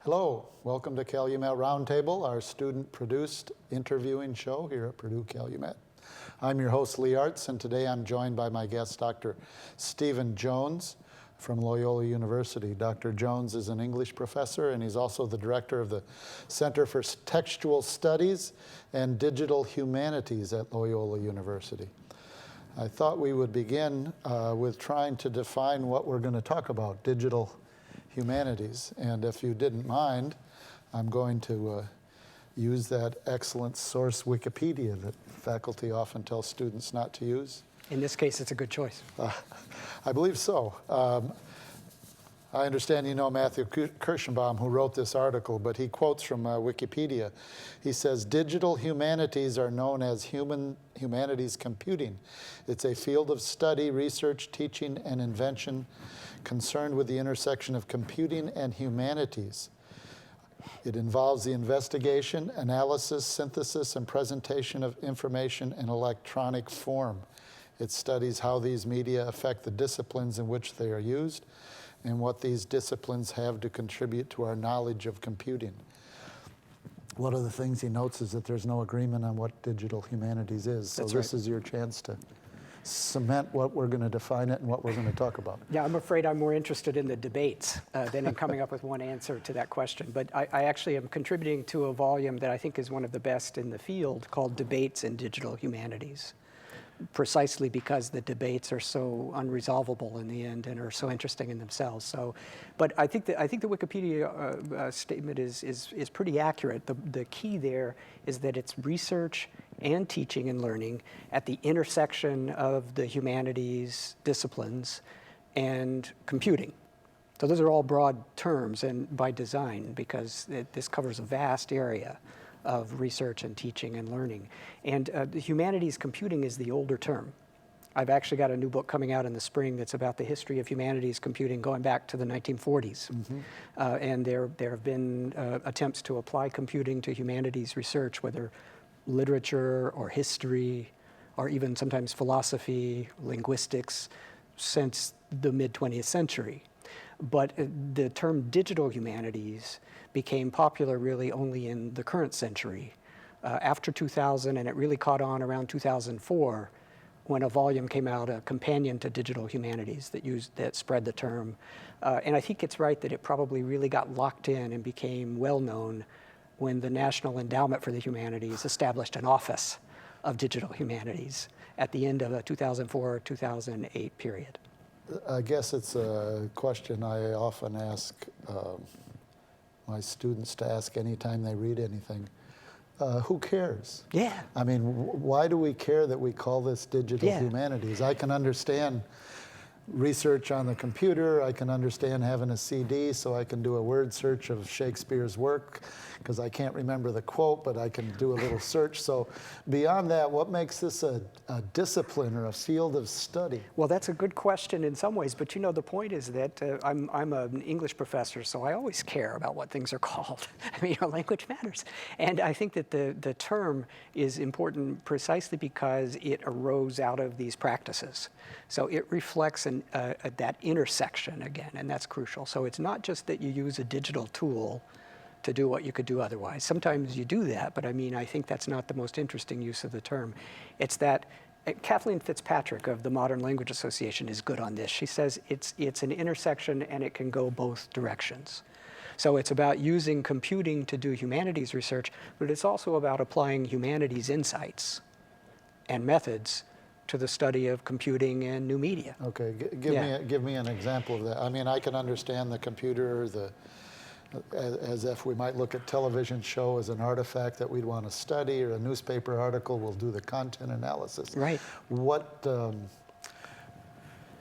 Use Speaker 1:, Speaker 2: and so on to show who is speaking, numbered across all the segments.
Speaker 1: Hello, welcome to Calumet Roundtable, our student-produced interviewing show here at Purdue Calumet. I'm your host, Lee Artz, and today I'm joined by my guest, Dr. Stephen Jones from Loyola University. Dr. Jones is an English professor, and he's also the director of the Center for Textual Studies and Digital Humanities at Loyola University. I thought we would begin with trying to define what we're going to talk about, digital humanities. And if you didn't mind, I'm going to use that excellent source Wikipedia that faculty often tell students not to use.
Speaker 2: In this case, it's a good choice.
Speaker 1: I believe so. I understand you know Matthew Kirschenbaum, who wrote this article, but he quotes from Wikipedia. He says, digital humanities are known as humanities computing. It's a field of study, research, teaching, and invention concerned with the intersection of computing and humanities. It involves the investigation, analysis, synthesis, and presentation of information in electronic form. It studies how these media affect the disciplines in which they are used and what these disciplines have to contribute to our knowledge of computing. One of the things he notes is that there's no agreement on what digital humanities is. So this is your chance to cement what we're going to define it and what we're going to talk about.
Speaker 2: Yeah, I'm afraid I'm more interested in the debates than in coming up with one answer to that question. But I actually am contributing to a volume that I think is one of the best in the field called Debates in Digital Humanities, precisely because the debates are so unresolvable in the end and are so interesting in themselves. So, but I think the Wikipedia statement is pretty accurate. The key there is that it's research and teaching and learning at the intersection of the humanities disciplines and computing. So those are all broad terms and by design, because this covers a vast area of research and teaching and learning. And the humanities computing is the older term. I've actually got a new book coming out in the spring that's about the history of humanities computing going back to the 1940s. Mm-hmm. And there have been attempts to apply computing to humanities research, whether literature or history or even sometimes philosophy, linguistics, since the mid-20th century. But the term digital humanities became popular really only in the current century. After 2000, and it really caught on around 2004, when a volume came out, a companion to digital humanities that spread the term. And I think it's right that it probably really got locked in and became well-known when the National Endowment for the Humanities established an office of digital humanities at the end of a 2004-2008 period.
Speaker 1: I guess it's a question I often ask my students to ask anytime they read anything. Who cares?
Speaker 2: Yeah.
Speaker 1: I mean, why do we care that we call this digital humanities? I can understand research on the computer. I can understand having a CD so I can do a word search of Shakespeare's work because I can't remember the quote, but I can do a little search. So beyond that, what makes this a discipline or a field of study?
Speaker 2: Well, that's a good question in some ways, but you know, the point is that I'm an English professor, so I always care about what things are called. I mean, language matters. And I think that the term is important precisely because it arose out of these practices. So it reflects that intersection again, and that's crucial. So it's not just that you use a digital tool to do what you could do otherwise. Sometimes you do that, but I mean, I think that's not the most interesting use of the term. It's that Kathleen Fitzpatrick of the Modern Language Association is good on this. She says it's an intersection and it can go both directions. So it's about using computing to do humanities research, but it's also about applying humanities insights and methods to the study of computing and new media.
Speaker 1: Okay, give me an example of that. I mean, I can understand the computer, as if we might look at television show as an artifact that we'd want to study, or a newspaper article, we'll do the content analysis.
Speaker 2: Right.
Speaker 1: What,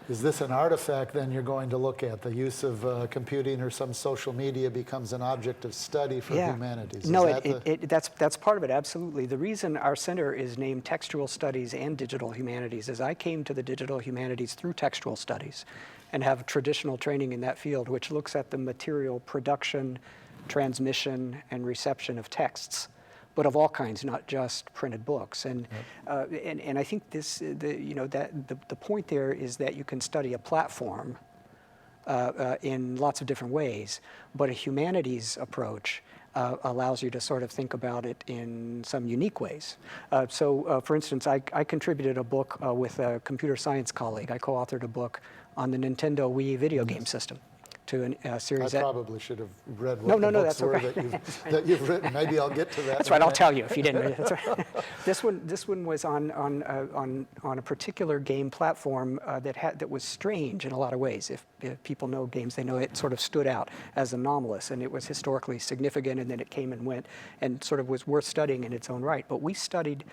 Speaker 1: is this an artifact then you're going to look at? The use of computing or some social media becomes an object of study for humanities?
Speaker 2: No, that's part of it, absolutely. The reason our center is named Textual Studies and Digital Humanities is I came to the digital humanities through textual studies and have traditional training in that field, which looks at the material production, transmission, and reception of texts, but of all kinds, not just printed books. And I think the point there is that you can study a platform in lots of different ways, but a humanities approach allows you to sort of think about it in some unique ways. For instance, I contributed a book with a computer science colleague. I co-authored a book on the Nintendo Wii video game system to a series.
Speaker 1: I probably should have read what
Speaker 2: No,
Speaker 1: the books
Speaker 2: that's
Speaker 1: were
Speaker 2: okay.
Speaker 1: that you've written. Maybe I'll get to that.
Speaker 2: That's right. I'll tell you if you didn't. That's right. This one was on a particular game platform that was strange in a lot of ways. If people know games, they know it sort of stood out as anomalous, and it was historically significant, and then it came and went, and sort of was worth studying in its own right. But we studied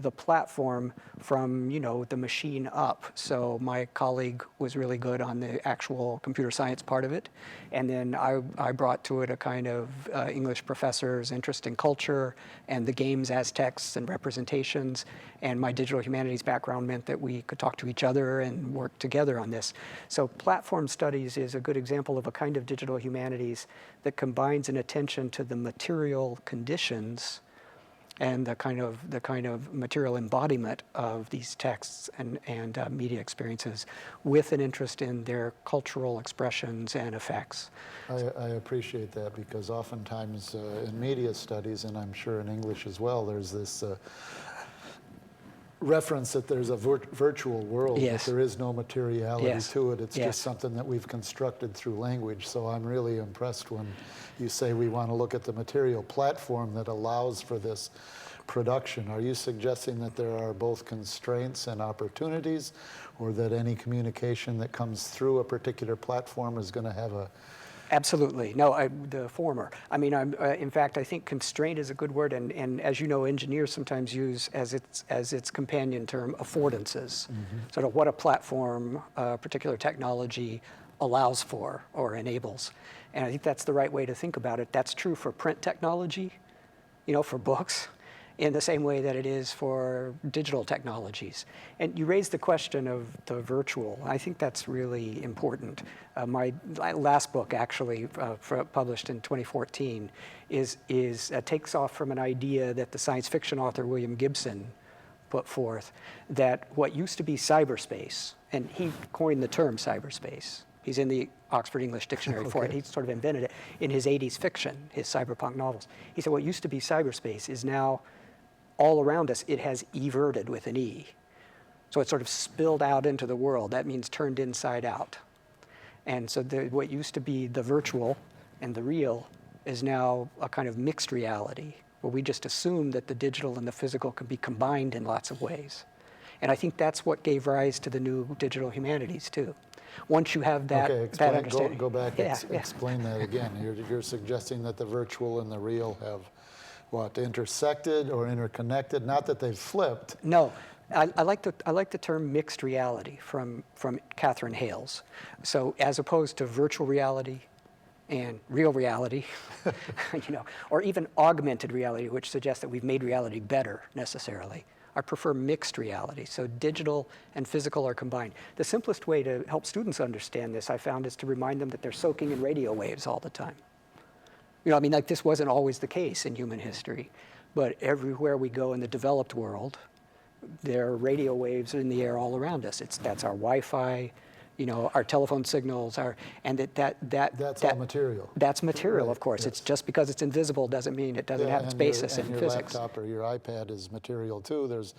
Speaker 2: the platform from the machine up. So my colleague was really good on the actual computer science part of it, and then I brought to it a kind of English professor's interest in culture and the games as texts and representations, and my digital humanities background meant that we could talk to each other and work together on this. So platform studies is a good example of a kind of digital humanities that combines an attention to the material conditions and the kind of material embodiment of these texts and media experiences with an interest in their cultural expressions and effects.
Speaker 1: I appreciate that, because oftentimes in media studies, and I'm sure in English as well, there's this reference that there's a virtual world,
Speaker 2: Yes.
Speaker 1: that there is no materiality
Speaker 2: Yes.
Speaker 1: to it. It's
Speaker 2: Yes.
Speaker 1: just something that we've constructed through language. So I'm really impressed when you say we want to look at the material platform that allows for this production. Are you suggesting that there are both constraints and opportunities, or that any communication that comes through a particular platform is going to have a...
Speaker 2: Absolutely. No, the former. I mean, in fact, I think constraint is a good word, and as you know, engineers sometimes use as its companion term affordances, sort of what a platform, particular technology allows for or enables. And I think that's the right way to think about it. That's true for print technology, for books, in the same way that it is for digital technologies. And you raised the question of the virtual. I think that's really important. My last book, actually, published in 2014, takes off from an idea that the science fiction author William Gibson put forth, that what used to be cyberspace, and he coined the term cyberspace. He's in the Oxford English Dictionary for it. He sort of invented it in his 80s fiction, his cyberpunk novels. He said what used to be cyberspace is now all around us. It has everted with an E. So it's sort of spilled out into the world. That means turned inside out. And so what used to be the virtual and the real is now a kind of mixed reality, where we just assume that the digital and the physical can be combined in lots of ways. And I think that's what gave rise to the new digital humanities, too. Once you have that, that understanding.
Speaker 1: Go back and explain that again. You're suggesting that the virtual and the real have, what, intersected or interconnected? Not that they've flipped.
Speaker 2: No. I like the term mixed reality from Catherine Hales. So as opposed to virtual reality and real reality, or even augmented reality, which suggests that we've made reality better necessarily, I prefer mixed reality. So digital and physical are combined. The simplest way to help students understand this, I found, is to remind them that they're soaking in radio waves all the time. This wasn't always the case in human history, but everywhere we go in the developed world, there are radio waves in the air all around us. That's our Wi-Fi, our telephone signals, that's
Speaker 1: all material.
Speaker 2: That's material,
Speaker 1: Right,
Speaker 2: of course.
Speaker 1: yes.
Speaker 2: It's just because it's invisible doesn't mean it doesn't have its basis in physics.
Speaker 1: Your laptop or your iPad is material too. There's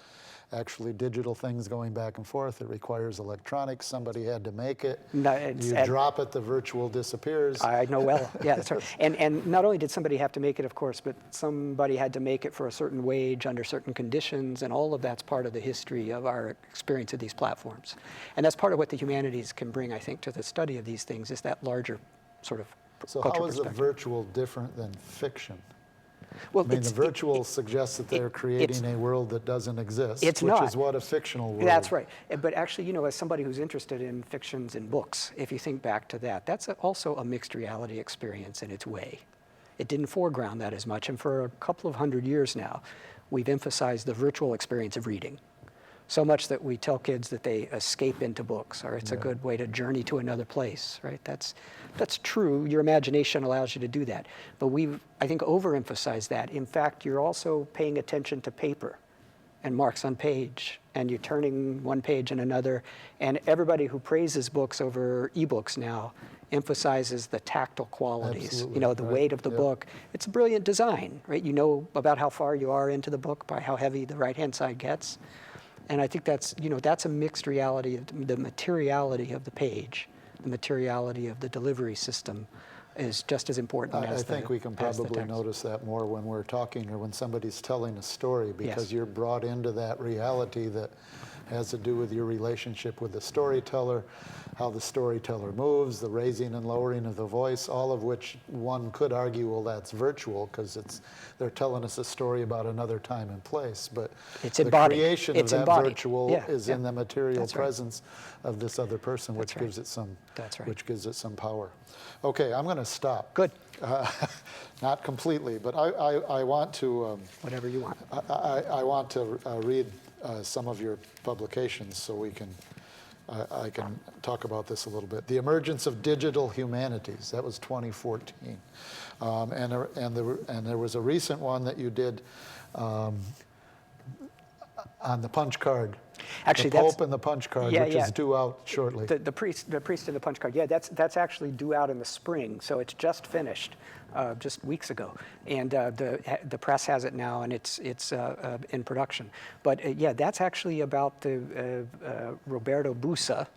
Speaker 1: actually digital things going back and forth. It requires electronics. Somebody had to make it. You drop it, the virtual disappears.
Speaker 2: I know well. Yeah, that's right. And not only did somebody have to make it, of course, but somebody had to make it for a certain wage under certain conditions, and all of that's part of the history of our experience of these platforms. And that's part of what the humanities can bring, I think, to the study of these things, is that larger sort of
Speaker 1: So
Speaker 2: cultural
Speaker 1: how is the
Speaker 2: perspective.
Speaker 1: virtual different than fiction?
Speaker 2: Well,
Speaker 1: the virtual suggests that they're creating a world that doesn't exist, which is what a fictional world.
Speaker 2: That's right. But actually, as somebody who's interested in fictions and books, if you think back to that, that's also a mixed reality experience in its way. It didn't foreground that as much, and for a couple of 100 years now, we've emphasized the virtual experience of reading. So much that we tell kids that they escape into books, or it's a good way to journey to another place, right? That's true. Your imagination allows you to do that. But we've, I think, overemphasized that. In fact, you're also paying attention to paper and marks on page, and you're turning one page and another. And everybody who praises books over ebooks now emphasizes the tactile qualities,
Speaker 1: Absolutely,
Speaker 2: the
Speaker 1: right,
Speaker 2: weight of the
Speaker 1: yep.
Speaker 2: book. It's a brilliant design, right? You know about how far you are into the book by how heavy the right-hand side gets. And I think that's a mixed reality. The materiality of the page, the materiality of the delivery system is just as important as
Speaker 1: I
Speaker 2: the
Speaker 1: think we can
Speaker 2: as the
Speaker 1: probably
Speaker 2: text.
Speaker 1: notice that more when we're talking or when somebody's telling a story, because
Speaker 2: Yes.
Speaker 1: you're brought into that reality that has to do with your relationship with the storyteller, how the storyteller moves, the raising and lowering of the voice, all of which one could argue, well, that's virtual because they're telling us a story about another time and place. But
Speaker 2: It's
Speaker 1: the
Speaker 2: embodied.
Speaker 1: creation
Speaker 2: It's
Speaker 1: of that
Speaker 2: embodied.
Speaker 1: virtual
Speaker 2: Yeah,
Speaker 1: is
Speaker 2: yeah.
Speaker 1: in the material
Speaker 2: That's right.
Speaker 1: presence of this other person, which
Speaker 2: That's right.
Speaker 1: gives it some
Speaker 2: That's right.
Speaker 1: which gives it some power. Okay, I'm going to stop.
Speaker 2: Good.
Speaker 1: Not completely, but I want to
Speaker 2: Whatever you want.
Speaker 1: I want to read some of your publications so we can I can talk about this a little bit. The Emergence of Digital Humanities, that was 2014, and there was a recent one that you did on the punch card.
Speaker 2: Actually,
Speaker 1: the Pope and the punch card,
Speaker 2: Yeah,
Speaker 1: which
Speaker 2: yeah.
Speaker 1: is due out shortly.
Speaker 2: The priest and the punch card. Yeah, that's actually due out in the spring, so it's just finished, just weeks ago, and the press has it now, and it's in production. But yeah, that's actually about the Roberto Busa,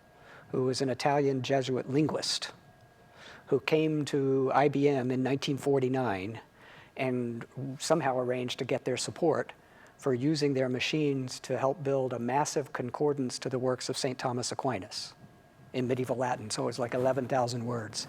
Speaker 2: who was an Italian Jesuit linguist, who came to IBM in 1949, and somehow arranged to get their support for using their machines to help build a massive concordance to the works of St. Thomas Aquinas in medieval Latin. So it was like 11,000 words.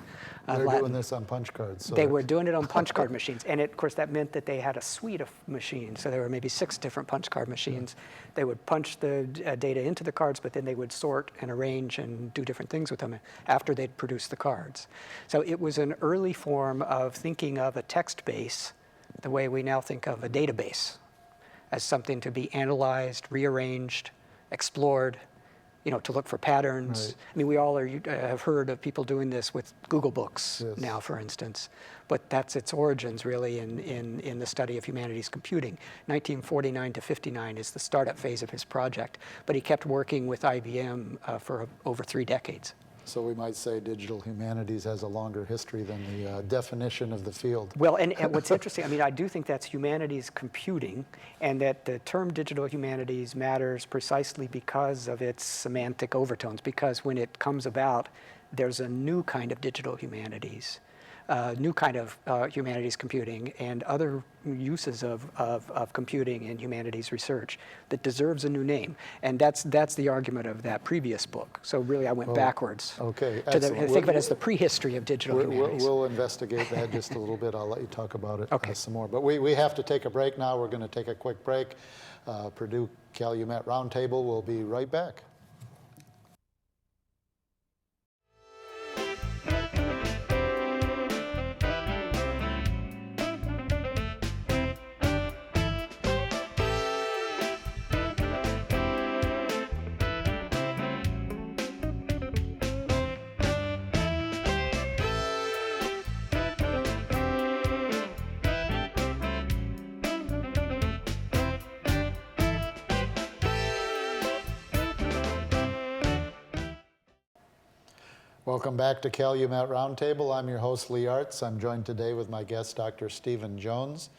Speaker 1: They're
Speaker 2: Latin.
Speaker 1: doing this on punch cards. So
Speaker 2: They were doing it on punch card machines. And of course, that meant that they had a suite of machines. So there were maybe 6 different punch card machines. They would punch the data into the cards, but then they would sort and arrange and do different things with them after they'd produced the cards. So it was an early form of thinking of a text base the way we now think of a database, as something to be analyzed, rearranged, explored, to look for patterns.
Speaker 1: Right.
Speaker 2: I mean, we all have heard of people doing this with Google Books
Speaker 1: Yes.
Speaker 2: now, for instance. But that's its origins, really, in the study of humanities computing. 1949 to 59 is the startup phase of his project. But he kept working with IBM for over 3 decades.
Speaker 1: So we might say digital humanities has a longer history than the definition of the field.
Speaker 2: Well, and what's interesting, I mean, I do think that's humanities computing, and that the term digital humanities matters precisely because of its semantic overtones, because when it comes about, there's a new kind of digital humanities, new kind of humanities computing, and other uses of computing and humanities research that deserves a new name. And that's the argument of that previous book. So really, I went backwards.
Speaker 1: Okay,
Speaker 2: To
Speaker 1: excellent.
Speaker 2: think of it as the prehistory of digital humanities.
Speaker 1: We'll investigate that just a little bit. I'll let you talk about it
Speaker 2: Okay.
Speaker 1: some more. But we have to take a break now. We're going to take a quick break. Purdue Calumet Roundtable will be right back. Welcome back to Calumet Roundtable. I'm your host, Lee Artz. I'm joined today with my guest, Dr. Stephen Jones.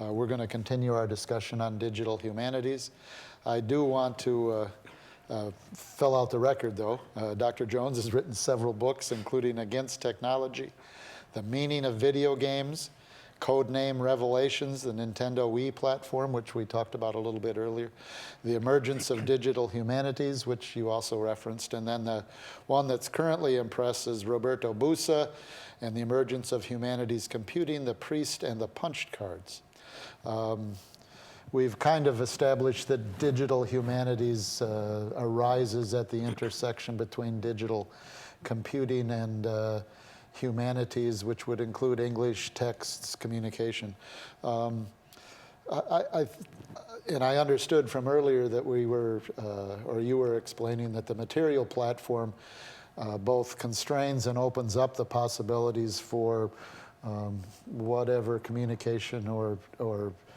Speaker 1: We're going to continue our discussion on digital humanities. I do want to fill out the record, though. Dr. Jones has written several books, including Against Technology, The Meaning of Video Games, Codename Revelations, the Nintendo Wii platform, which we talked about a little bit earlier, The Emergence of Digital Humanities, which you also referenced, and then the one that's currently in press is Roberto Busa and The Emergence of Humanities Computing, The Priest and the Punched Cards. We've kind of established that digital humanities arises at the intersection between digital computing and humanities, which would include English, texts, communication. And I understood from earlier that we were, or you were explaining that the material platform both constrains and opens up the possibilities for whatever communication or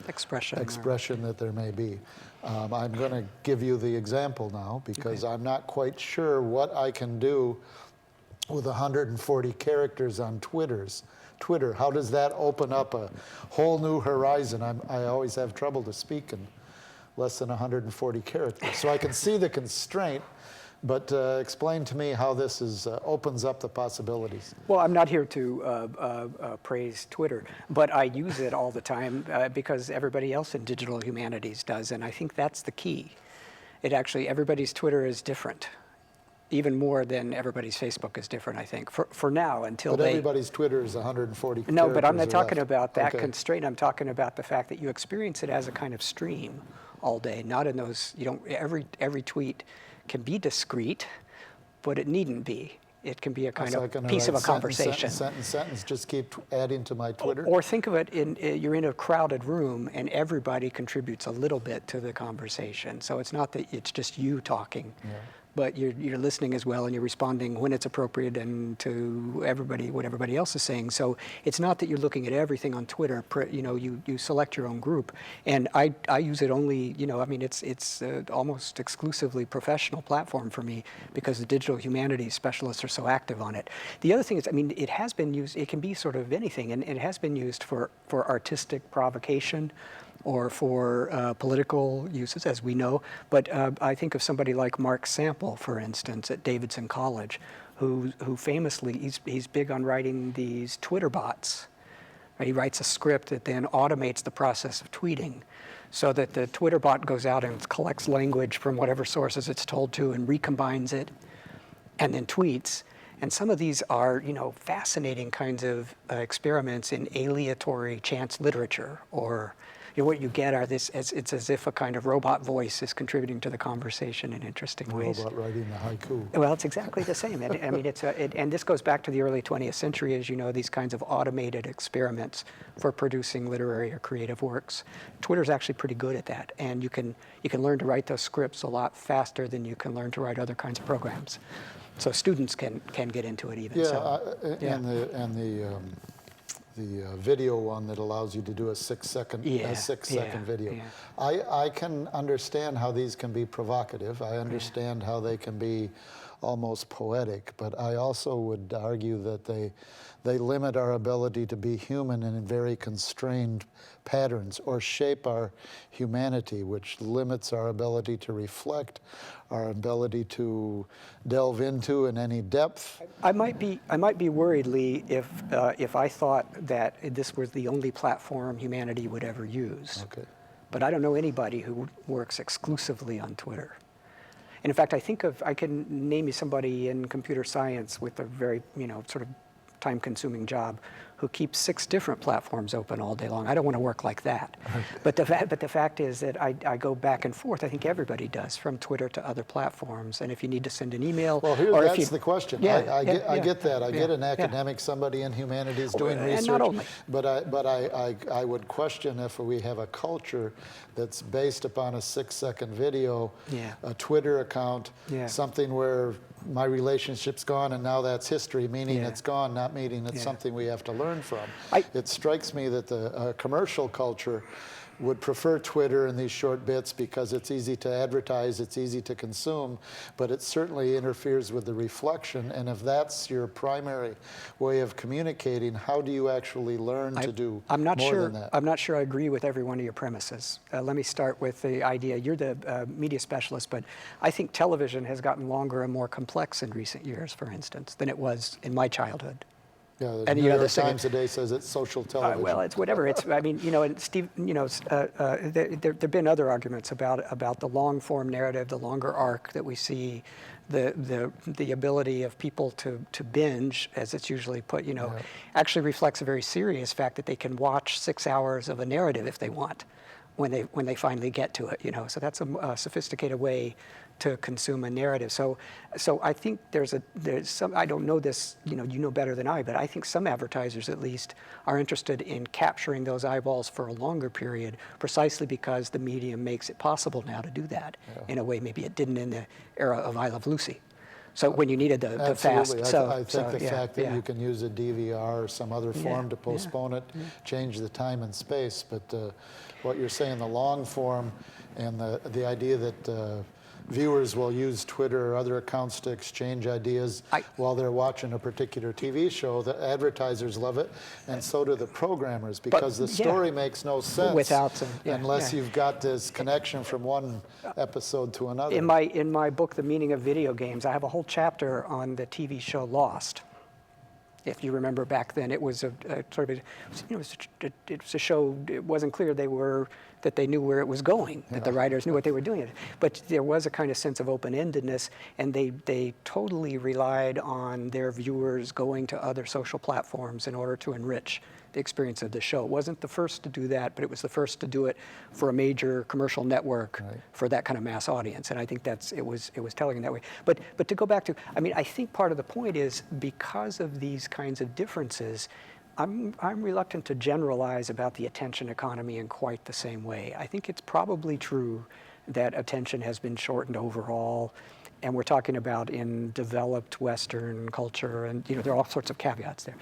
Speaker 1: expression that there may be. I'm going to give you the example now because I'm not quite sure what I can do with 140 characters on Twitter. How does that open up a whole new horizon? I always have trouble to speak in less than 140 characters. So I can see the constraint, but explain to me how this opens up the possibilities.
Speaker 2: Well, I'm not here to praise Twitter, but I use it all the time because everybody else in digital humanities does, and I think that's the key. Everybody's Twitter is different, even more than everybody's Facebook is different, I think, for now, until
Speaker 1: But everybody's Twitter is 140 characters.
Speaker 2: No, but I'm not talking
Speaker 1: left.
Speaker 2: about that
Speaker 1: Okay.
Speaker 2: constraint. I'm talking about the fact that you experience it as a kind of stream all day, not in those, every tweet can be discrete, but it needn't be. It can be a kind
Speaker 1: So I
Speaker 2: of
Speaker 1: can
Speaker 2: piece of a
Speaker 1: write
Speaker 2: conversation.
Speaker 1: Sentence, just keep adding to my Twitter.
Speaker 2: Or think of it, you're in a crowded room and everybody contributes a little bit to the conversation. So it's not that it's just you talking, but you're listening as well and you're responding when it's appropriate and to everybody, what everybody else is saying. So it's not that you're looking at everything on Twitter, you select your own group. And I use it only, it's almost exclusively professional platform for me because the digital humanities specialists are so active on it. The other thing is, it has been used, it can be sort of anything, and it has been used for artistic provocation or for political uses, as we know. But I think of somebody like Mark Sample, for instance, at Davidson College, who famously, he's big on writing these Twitter bots. Right? He writes a script that then automates the process of tweeting so that the Twitter bot goes out and collects language from whatever sources it's told to and recombines it and then tweets. And some of these are, fascinating kinds of experiments in aleatory chance literature, or what you get are it's as if a kind of robot voice is contributing to the conversation in interesting ways.
Speaker 1: Robot writing the haiku.
Speaker 2: Well, it's exactly the same. And this goes back to the early 20th century, as you know, these kinds of automated experiments for producing literary or creative works. Twitter's actually pretty good at that, and you can learn to write those scripts a lot faster than you can learn to write other kinds of programs. So students can get into it even.
Speaker 1: And the video one that allows you to do a 6 second video.
Speaker 2: Yeah.
Speaker 1: I can understand how these can be provocative. I understand how they can be almost poetic, but I also would argue that they limit our ability to be human in very constrained patterns, or shape our humanity, which limits our ability to reflect, our ability to delve into in any depth.
Speaker 2: I might be worried, Lee, if I thought that this was the only platform humanity would ever use.
Speaker 1: Okay.
Speaker 2: But I don't know anybody who works exclusively on Twitter. And in fact, I can name you somebody in computer science with a very, sort of time-consuming job who keeps 6 different platforms open all day long. I don't want to work like that. But the fact is that I go back and forth. I think everybody does, from Twitter to other platforms. And if you need to send an email,
Speaker 1: well, that's the question. I get that. I get an academic, somebody in humanities doing research.
Speaker 2: And not only.
Speaker 1: But I would question if we have a culture that's based upon a 6-second video, a Twitter account, something where my relationship's gone and now that's history, meaning it's gone, not meaning it's something we have to learn from. It strikes me that the commercial culture would prefer Twitter and these short bits because it's easy to advertise, it's easy to consume, but it certainly interferes with the reflection. And if that's your primary way of communicating, how do you actually learn to do more than that?
Speaker 2: I'm not sure I agree with every one of your premises. Let me start with the idea. You're the media specialist, but I think television has gotten longer and more complex in recent years, for instance, than it was in my childhood.
Speaker 1: Yeah, the New York Times today says it's social television.
Speaker 2: Well, it's whatever. And Steve, there've been other arguments about the long form narrative, the longer arc that we see, the ability of people to binge, as it's usually put, actually reflects a very serious fact that they can watch 6 hours of a narrative if they want, when they finally get to it. So that's a sophisticated way to consume a narrative. So I think there's some, I don't know this, you know better than I, but I think some advertisers at least are interested in capturing those eyeballs for a longer period, precisely because the medium makes it possible now to do that in a way maybe it didn't in the era of I Love Lucy. So when you needed the fast.
Speaker 1: I think the fact that you can use a DVR or some other form to postpone it, change the time and space. But what you're saying, the long form, and the idea that viewers will use Twitter or other accounts to exchange ideas while they're watching a particular TV show. The advertisers love it, and so do the programmers, because the story makes no sense
Speaker 2: without
Speaker 1: unless you've got this connection from one episode to another.
Speaker 2: In my book, The Meaning of Video Games, I have a whole chapter on the TV show Lost. If you remember back then, it was a sort of, it was a show. It wasn't clear that they knew where it was going, that the writers knew what they were doing. But there was a kind of sense of open-endedness, and they totally relied on their viewers going to other social platforms in order to enrich the experience of the show. It wasn't the first to do that, but it was the first to do it for a major commercial network for that kind of mass audience. And I think it was telling in that way. But to go back to, I mean, I think part of the point is, because of these kinds of differences, I'm reluctant to generalize about the attention economy in quite the same way. I think it's probably true that attention has been shortened overall, and we're talking about in developed Western culture, and there are all sorts of caveats there.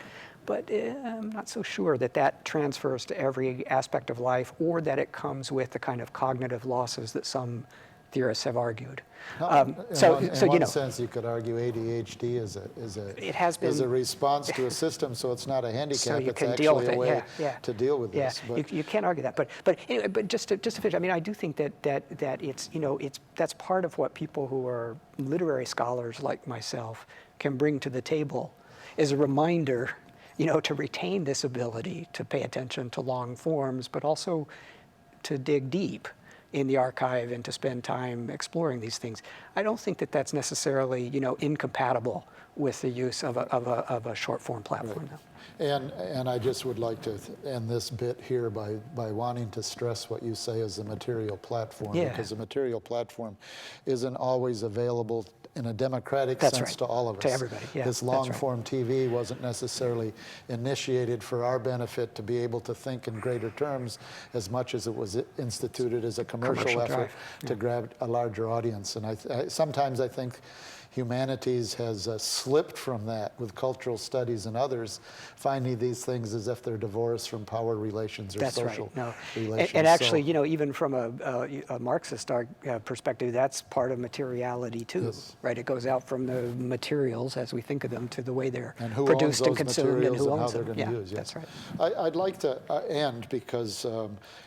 Speaker 2: But I'm not so sure that transfers to every aspect of life, or that it comes with the kind of cognitive losses that some theorists have argued.
Speaker 1: In one sense, you could argue ADHD is a response to a system, so it's not a handicap.
Speaker 2: So you
Speaker 1: it's
Speaker 2: can
Speaker 1: actually
Speaker 2: deal with
Speaker 1: a
Speaker 2: it.
Speaker 1: way to deal with this.
Speaker 2: But you can't argue that. But anyway, just to finish, I mean, I do think that it's that's part of what people who are literary scholars like myself can bring to the table, is a reminder, to retain this ability to pay attention to long forms, but also to dig deep in the archive and to spend time exploring these things. I don't think that that's necessarily, incompatible with the use of a short form platform.
Speaker 1: Right. And I just would like to end this bit here by wanting to stress what you say is the material platform, because the material platform isn't always available in a democratic sense to all of us.
Speaker 2: To everybody,
Speaker 1: This long-form TV wasn't necessarily initiated for our benefit to be able to think in greater terms as much as it was instituted as a commercial effort to grab a larger audience. And sometimes I think humanities has slipped from that with cultural studies and others, finding these things as if they're divorced from power relations or social relations.
Speaker 2: And actually, even from a Marxist perspective, that's part of materiality too, right? It goes out from the materials as we think of them to the way they're produced and consumed, and who owns them. That's right.
Speaker 1: I'd like to end because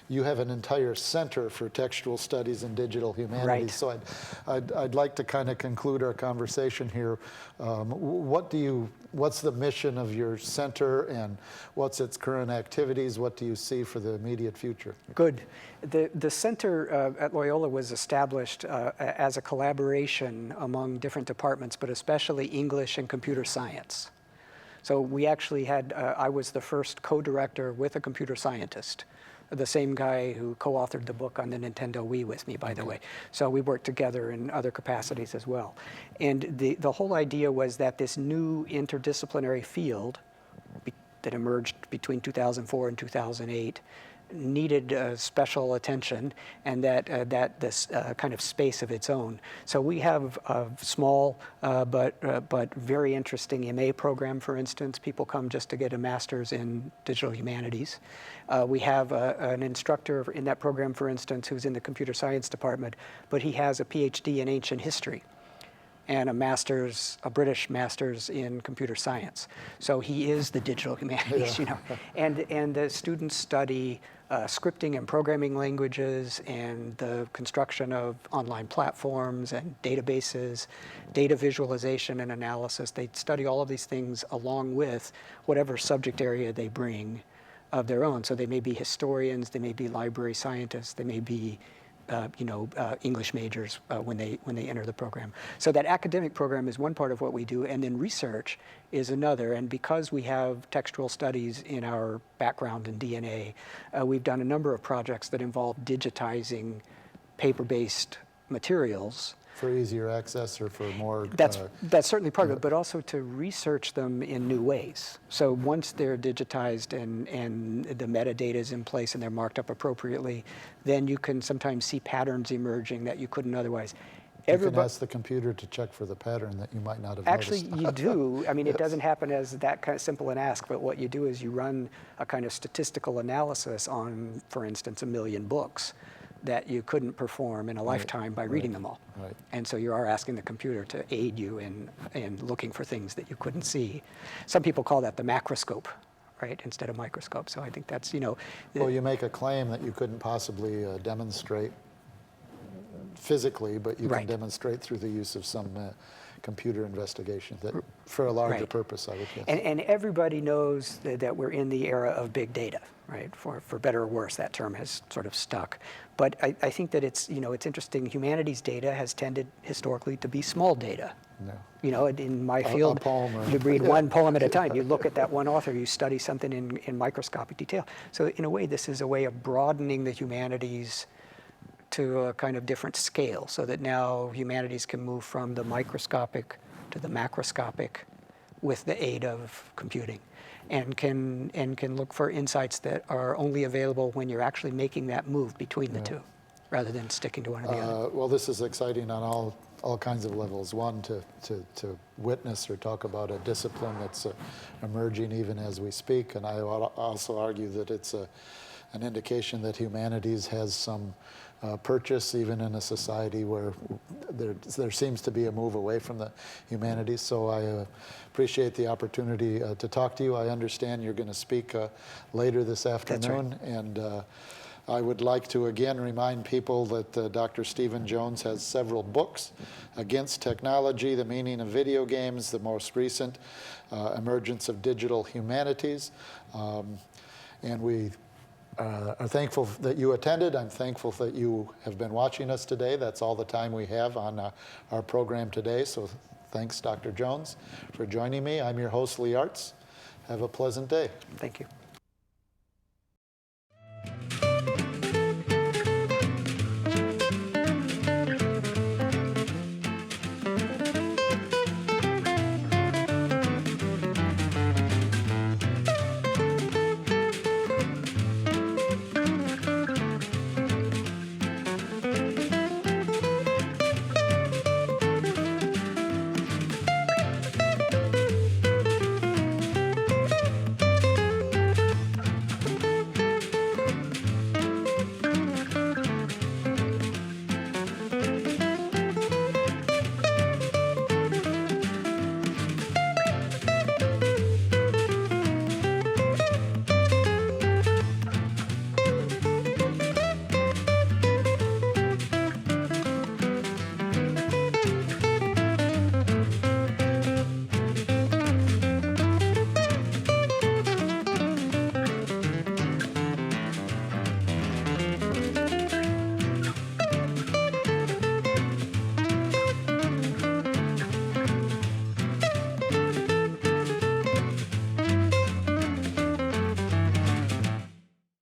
Speaker 1: you have an entire center for textual studies and digital humanities. So I'd like to kind of conclude our conversation here. What's the mission of your center, and what's its current activities? What do you see for the immediate future?
Speaker 2: Good. The center at Loyola was established as a collaboration among different departments, but especially English and computer science. So we actually had, I was the first co-director with a computer scientist, the same guy who co-authored the book on the Nintendo Wii with me, by the way. So we worked together in other capacities as well. And the whole idea was that this new interdisciplinary field that emerged between 2004 and 2008 needed special attention, and that this kind of space of its own. So we have a small but very interesting MA program, for instance. People come just to get a master's in digital humanities. We have an instructor in that program, for instance, who's in the computer science department, but he has a PhD in ancient history and a British master's in computer science. So he is the digital humanities, And the students study scripting and programming languages, and the construction of online platforms and databases, data visualization and analysis. They study all of these things along with whatever subject area they bring of their own. So they may be historians, they may be library scientists, they may be English majors when they enter the program. So that academic program is one part of what we do, and then research is another. And because we have textual studies in our background and DNA, we've done a number of projects that involve digitizing paper-based materials.
Speaker 1: For easier access, or for more?
Speaker 2: That's certainly part of it, but also to research them in new ways. So once they're digitized and the metadata is in place and they're marked up appropriately, then you can sometimes see patterns emerging that you couldn't otherwise.
Speaker 1: You can ask the computer to check for the pattern that you might not have noticed.
Speaker 2: Actually, you do. I mean, it doesn't happen as that kind of simple an ask, but what you do is you run a kind of statistical analysis on, for instance, 1 million books that you couldn't perform in a lifetime by reading them all.
Speaker 1: Right.
Speaker 2: And so you are asking the computer to aid you in looking for things that you couldn't see. Some people call that the macroscope, right, instead of microscope. So I think that's,
Speaker 1: Well, you make a claim that you couldn't possibly demonstrate physically, but you can
Speaker 2: Right.
Speaker 1: demonstrate through the use of some computer investigation that, for a larger
Speaker 2: Right.
Speaker 1: purpose, I would guess.
Speaker 2: And everybody knows that we're in the era of big data, right? For better or worse, that term has sort of stuck. But I think that it's interesting. Humanities data has tended historically to be small data.
Speaker 1: No.
Speaker 2: In my field,
Speaker 1: poem or-
Speaker 2: you read one poem at a time. You look at that one author, you study something in microscopic detail. So in a way, this is a way of broadening the humanities to a kind of different scale, so that now humanities can move from the microscopic to the macroscopic with the aid of computing, and can look for insights that are only available when you're actually making that move between the two, rather than sticking to one or the other.
Speaker 1: Well, this is exciting on all kinds of levels. One, to witness or talk about a discipline that's emerging even as we speak, and I also argue that it's an indication that humanities has some purchase, even in a society where there seems to be a move away from the humanities. So I appreciate the opportunity to talk to you. I understand you're going to speak later this afternoon.
Speaker 2: That's right.
Speaker 1: And I would like to again remind people that Dr. Stephen Jones has several books: Against Technology, The Meaning of Video Games, the most recent, Emergence of Digital Humanities. And we are thankful that you attended. I'm thankful that you have been watching us today. That's all the time we have on our program today. So thanks, Dr. Jones, for joining me. I'm your host, Lee Artz. Have a pleasant day.
Speaker 2: Thank you.